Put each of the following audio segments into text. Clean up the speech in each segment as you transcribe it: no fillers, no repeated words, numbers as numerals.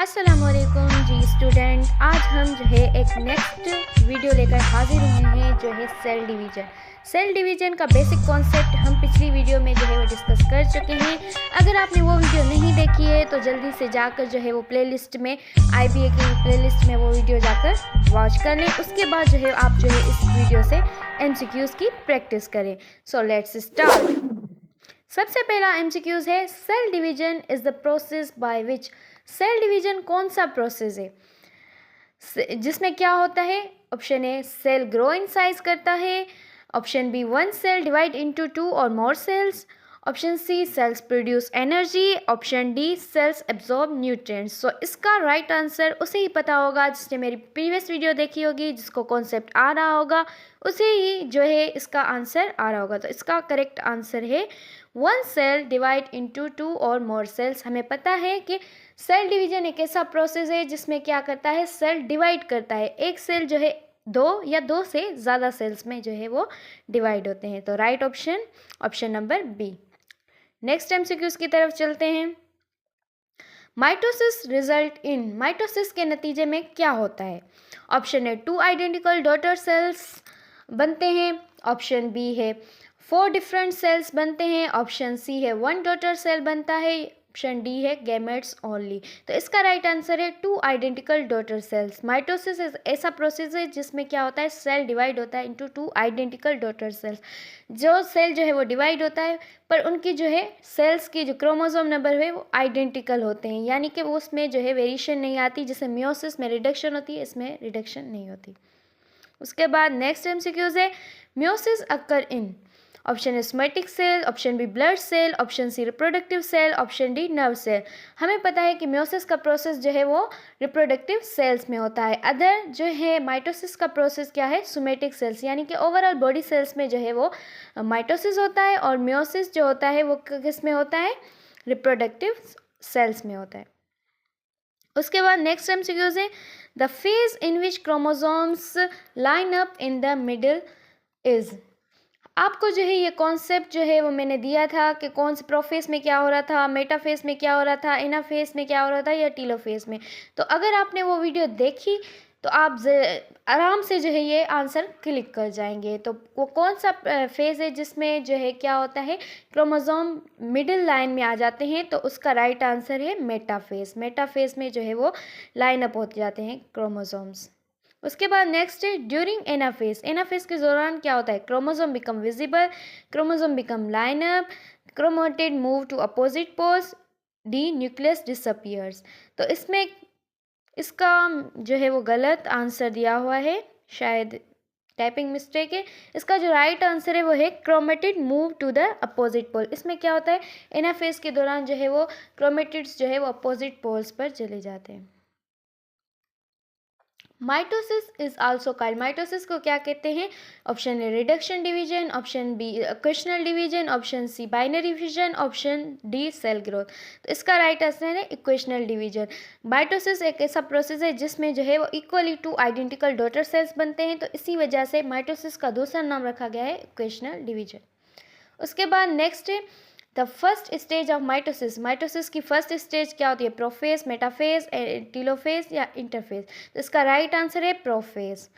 अस्सलामुअलैकुम जी स्टूडेंट। आज हम जो है एक नेक्स्ट वीडियो लेकर हाजिर हुए हैं जो है सेल डिवीज़न। सेल डिवीज़न का बेसिक कॉन्सेप्ट हम पिछली वीडियो में जो है वो डिस्कस कर चुके हैं। अगर आपने वो वीडियो नहीं देखी है तो जल्दी से जाकर जो है वो प्लेलिस्ट में IBA की प्लेलिस्ट में वो वीडियो जाकर वॉच कर लें। उसके बाद जो है आप जो है इस वीडियो से MCQs की प्रैक्टिस करें। So let's start. सबसे पहला MCQs है cell division is the process by which. Cell division कौन सा प्रोसेस है जिसमें क्या होता है? Option A cell grow in size करता है, option B one cell divide into two और more cells, option C cells produce energy, option D cells absorb nutrients. So इसका राइट आंसर उसे ही पता होगा जिसने मेरी प्रीवियस वीडियो देखी होगी, जिसको कॉन्सेप्ट आ रहा होगा उसे ही जो है इसका आंसर आ रहा होगा। तो इसका करेक्ट आंसर है one cell divide into two और मोर सेल्स। हमें पता है कि सेल डिवीजन एक ऐसा प्रोसेस है जिसमें क्या करता है, सेल डिवाइड करता है। एक सेल जो है दो या दो से ज़्यादा सेल्स में जो है वो डिवाइड होते हैं। तो right option number B. Next MCQs की तरफ चलते हैं। Mitosis result in. माइटोसिस के नतीजे में क्या होता है? Option A to identical daughter cells बनते हैं, ऑप्शन बी है फोर डिफरेंट सेल्स बनते हैं, ऑप्शन सी है वन डॉटर सेल बनता है, ऑप्शन डी है गैमेट्स ओनली। तो इसका राइट आंसर है to identical daughter sales. Mitosis ऐसा प्रोसेस है जिसमें क्या होता है, सेल डिवाइड होता है into two identical daughter sales. जो सेल जो है वो डिवाइड होता है पर उनकी जो है सेल्स की जो क्रोमोसोम नंबर है वो आइडेंटिकल होते हैं, यानी कि वो उसमें जो है वेरिएशन नहीं आती। जैसे मियोसिस में रिडक्शन होती है, इसमें रिडक्शन नहीं होती। उसके बाद नेक्स्ट MCQs है meiosis occur in. Option A somatic cell, option B blood cell, option C reproductive cell, option D nerve cell. हमें पता है कि मियोसिस का प्रोसेस जो है वो रिप्रोडक्टिव सेल्स में होता है। अदर जो है माइटोसिस का प्रोसेस क्या है, सोमेटिक सेल्स, यानी कि ओवरऑल बॉडी सेल्स में जो है वो माइटोसिस होता है और मियोसिस जो होता है वो किस में होता है, रिप्रोडक्टिव सेल्स में होता है। उसके बाद नेक्स्ट MCQs है the phase in which chromosomes line up in the middle is. आपको जो है ये कॉन्सेप्ट जो है वो मैंने दिया था कि कौन से प्रोफेस में क्या हो रहा था, मेटाफेस में क्या हो रहा था, इनाफेस में क्या हो रहा था या टीलोफेस में। तो अगर आपने वो वीडियो देखी तो आप आराम से जो है ये आंसर क्लिक कर जाएंगे। तो वो कौन सा फेज़ है जिसमें जो है क्या होता है, क्रोमोसोम मिडिल लाइन में आ जाते हैं, तो उसका राइट आंसर है मेटाफेस। मेटाफेस में जो है वो लाइन अप होते जाते हैं क्रोमोसोम्स। उसके बाद नेक्स्ट है ड्यूरिंग एनाफेस। एनाफेस के दौरान क्या होता है, chromosome become visible, chromosome become line up, chromatid move to opposite poles, the nucleus disappears. तो इसमें इसका जो है वो गलत आंसर दिया हुआ है, शायद टाइपिंग मिस्टेक है। इसका जो राइट आंसर है वो है chromatid move to the opposite pole. इसमें क्या होता है, एनाफेस के दौरान जो है वो क्रोमेटिड्स जो है वो अपोजिट पोल्स पर चले जाते हैं। Mitosis is also called. Mitosis को क्या कहते हैं? Option A reduction division, option B equational division, option C binary fission, option D cell growth. तो इसका राइट आंसर है इक्वेशनल डिवीजन। माइटोसिस एक ऐसा प्रोसेस है जिसमें जो है वो equally two identical daughter cells बनते हैं, तो इसी वजह से माइटोसिस का दूसरा नाम रखा गया है इक्वेशनल डिवीजन। उसके बाद नेक्स्ट है the first stage of mitosis. Mitosis की फर्स्ट स्टेज क्या होती है, प्रोफेज, मेटाफेज, टीलोफेज या इंटरफेज। तो इसका राइट आंसर है प्रोफेज।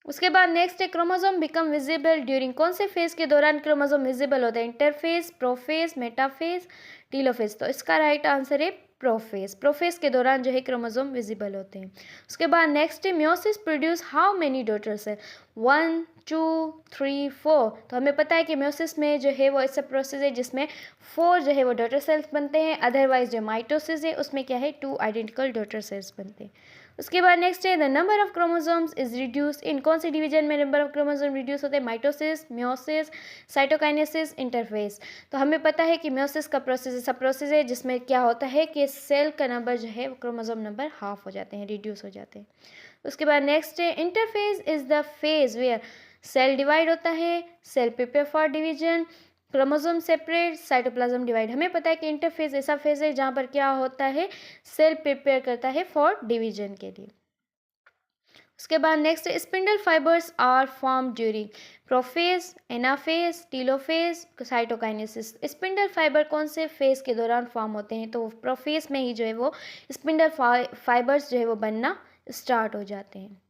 उसके बाद नेक्स्ट है क्रोमोसोम बिकम विजिबल ड्यूरिंग। कौन से फेज के दौरान क्रोमोसोम विजिबल होता है, इंटरफेज, प्रोफेज, मेटाफेज, टीलोफेज। तो इसका राइट आंसर है प्रोफेज। प्रोफेज के दौरान जो है क्रोमोसोम विजिबल होते हैं। उसके बाद नेक्स्ट है meiosis produce how many daughter cell, 1 2 3 4। तो हमें पता है कि मियोसिस में जो है वो ऐसा प्रोसेस है जिसमें 4 जो है वो डॉटर सेल्स बनते हैं। अदरवाइज जो माइटोसिस है उसमें क्या है, 2 आइडेंटिकल डॉटर सेल्स बनते हैं। उसके बाद नेक्स्ट है the number of chromosomes is reduce in. कौन सी डिवीजन में नंबर ऑफ क्रोमोसोम रिड्यूस होते हैं, माइटोसिस, मियोसिस, साइटोकाइनेसिस, इंटरफेस। तो हमें पता है कि मियोसिस का प्रोसेस ऐसा प्रोसेस है जिसमें क्या होता है कि सेल का नंबर जो है वो क्रोमोसोम नंबर हाफ हो जाते हैं, रिड्यूस हो जाते हैं। उसके बाद नेक्स्ट है interphase is the phase where cell divide होता है, cell prepare for division, chromosome separate, cytoplasm divide. हमें पता है कि इंटरफेज ऐसा फेज है जहाँ पर क्या होता है, सेल प्रिपेयर करता है फॉर डिवीजन के लिए। उसके बाद next spindle fibers are form during prophase, anaphase, telophase, cytokinesis. Spindle fiber कौन से फेज के दौरान फॉर्म होते हैं? तो प्रोफेज में ही जो है वो स्पिंडल फाइबर्स जो है वो बनना स्टार्ट हो जाते हैं।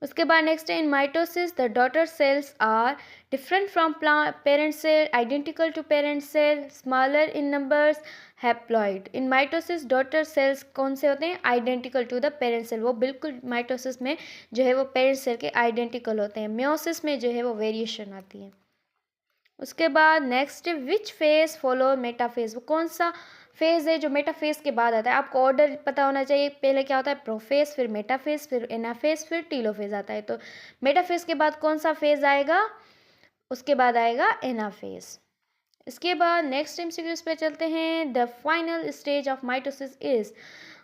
उसके बाद नेक्स्ट है in mitosis the daughter cells are different from parent cell, identical to parent cell, smaller in numbers, haploid. In mitosis daughter cells कौन से होते हैं? Identical to the parent cell, वो बिल्कुल माइटोसिस में जो है वो पेरेंट सेल के आइडेंटिकल होते हैं। मियोसिस में जो है वो वेरिएशन आती है। उसके बाद next which phase follow metaphase, वो कौन सा फेज है जो मेटाफेज के बाद आता है? आपको ऑर्डर पता होना चाहिए, पहले क्या होता है? प्रोफेज, फिर मेटाफेज, फिर एनाफेज, फिर टीलोफेज आता है। तो मेटाफेज के बाद कौन सा फेज आएगा? उसके बाद आएगा एनाफेज। इसके बाद नेक्स्ट एमसीक्यूज पे चलते हैं। The final stage of mitosis is,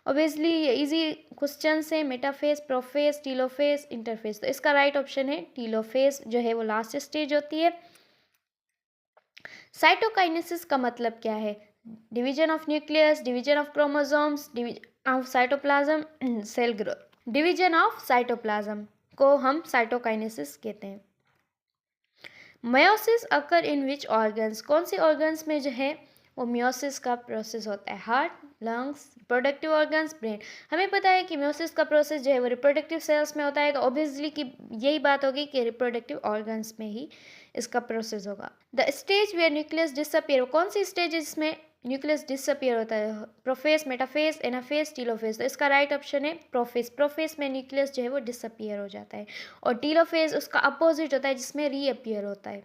obviously ये इजी क्वेश्चन है। Metaphase, prophase, telophase, interphase. तो इसका राइट ऑप्शन है टीलोफेज जो है वो लास्ट स्टेज होती है। साइटोकाइनेसिस का मतलब क्या है? Division of nucleus, division of chromosomes, division of cytoplasm, cell growth. Division of cytoplasm को हम साइटोकाइनेसिस कहते हैं। मयोसिस अकर इन विच ऑर्गन्स, कौन से ऑर्गन्स में जो है वो मियोसिस का प्रोसेस होता है? Heart, lungs, reproductive organs, brain. हमें पता है कि मियोसिस का प्रोसेस जो है वो रिप्रोडक्टिव सेल्स में होता है, तो ऑब्वियसली कि यही बात होगी कि रिप्रोडक्टिव ऑर्गन्स में ही इसका प्रोसेस होगा। The stage where nucleus disappear, कौन सी स्टेज है जिसमें न्यूक्लियस डिसअपियर होता है? Prophase, metaphase, anaphase, telophase. तो इसका राइट ऑप्शन है प्रोफेज। प्रोफेज में न्यूक्लियस जो है वो डिसअपियर हो जाता है, और टीलोफेज उसका अपोजिट होता है जिसमें रीअपियर होता है।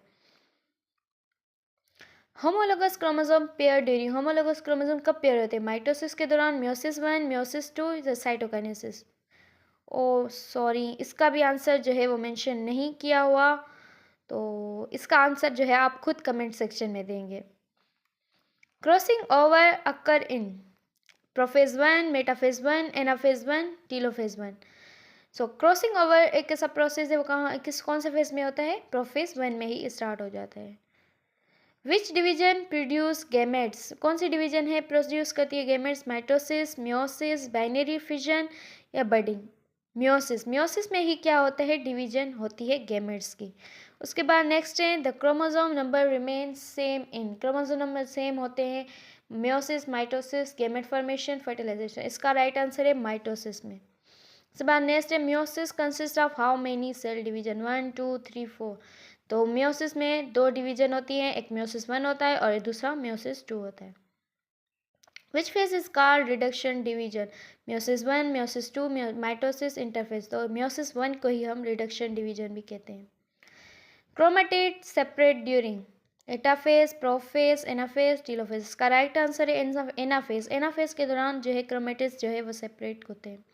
Homologous chromosome pair during, homologous chromosome कब पेयर होते हैं? माइटोसिस के दौरान, मियोसिस 1, मियोसिस 2, साइटोकाइनेसिस। ओ सॉरी, इसका भी आंसर जो है वो मेंशन नहीं किया हुआ, तो इसका आंसर जो है आप खुद कमेंट सेक्शन में देंगे। क्रॉसिंग ओवर अकर इन प्रोफेज 1, मेटाफेज 1, एनाफेज 1, टीलोफेज 1। सो क्रॉसिंग ओवर एक ऐसा प्रोसेस है वो कौन से फेज में होता है? प्रोफेज 1 में ही स्टार्ट हो जाता है। विच डिवीजन प्रोड्यूस गैमेट्स, कौन सी डिवीजन है प्रोड्यूस करती है gametes? Mitosis, meiosis, binary fission या बडिंग? मियोसिस, मियोसिस में ही क्या होता है? डिवीजन होती है गैमेट्स की। उसके बाद नेक्स्ट है the chromosome number remain same in, chromosome number same होते हैं meiosis, mitosis, gamete formation, fertilization. इसका राइट आंसर है माइटोसिस में। उसके बाद नेक्स्ट है meiosis consist of how many cell division? 1, 2, 3, 4। तो मियोसिस में 2 डिवीजन होती हैं, एक मियोसिस 1 होता है और दूसरा मियोसिस 2 होता है। Which phase is called reduction division? Meiosis 1, meiosis 2, mitosis, interphase. तो मियोसिस 1 को ही हम रिडक्शन डिवीजन भी कहते हैं। Chromatid separate during metaphase, prophase, anaphase, telophase. इसका राइट आंसर है एनाफेज। एनाफेज के दौरान जो है क्रोमेटिड्स जो है वो सेपरेट होते हैं।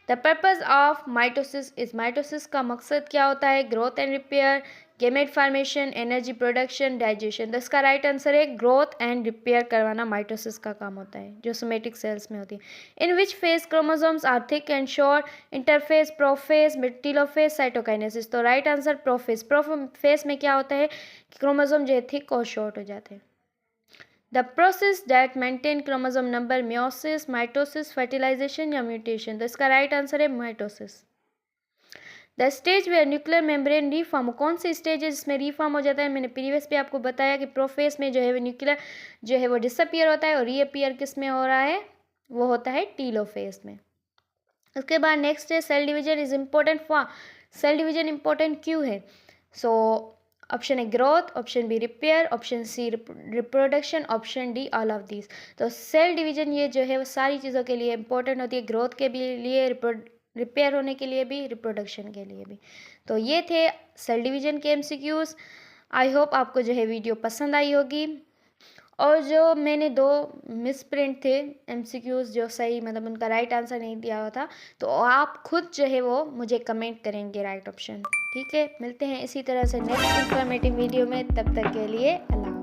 The purpose of mitosis is, mitosis का मकसद क्या होता है? Growth and repair, gamete formation, energy production, digestion. तो इसका राइट आंसर है ग्रोथ एंड रिपेयर करवाना माइटोसिस का काम होता है, जो सोमेटिक सेल्स में होती है। In which phase chromosomes are thick and short? Interphase, prophase, telophase, cytokinesis. तो राइट आंसर प्रोफेज। प्रोफेज में क्या होता है कि क्रोमोसोम जो है थिक और शॉर्ट हो जाते हैं। The process that maintain chromosome number, meiosis, mitosis, fertilization या म्यूटेशन। तो इसका राइट आंसर है mitosis. The stage where nuclear membrane reform, कौन सी स्टेज है जिसमें रीफॉर्म हो जाता है? मैंने प्रीवियस पे आपको बताया कि प्रोफेस में जो है वो न्यूक्लियर जो है वो डिसअपियर होता है, और रीअपियर किस में हो रहा है? वो होता है टीलोफेज में। उसके बाद नेक्स्ट है cell division is important for, cell division important क्यों है? So option A growth, option B repair, option C reproduction, option D all of these. तो सेल डिवीजन ये जो है वो सारी चीज़ों के लिए इंपॉर्टेंट होती है, ग्रोथ के भी लिए, रिपेयर होने के लिए भी, रिप्रोडक्शन के लिए भी। तो ये थे सेल डिवीजन के एमसीक्यूज। आई होप आपको जो है वीडियो पसंद आई होगी। और जो मैंने 2 मिसप्रिंट थे एमसीक्यूज, जो सही मतलब उनका राइट आंसर नहीं दिया हुआ था, तो आप खुद जो है वो मुझे कमेंट करेंगे राइट ऑप्शन। ठीक है, मिलते हैं इसी तरह से नेक्स्ट इन्फॉर्मेटिव वीडियो में। तब तक के लिए अल्लाह।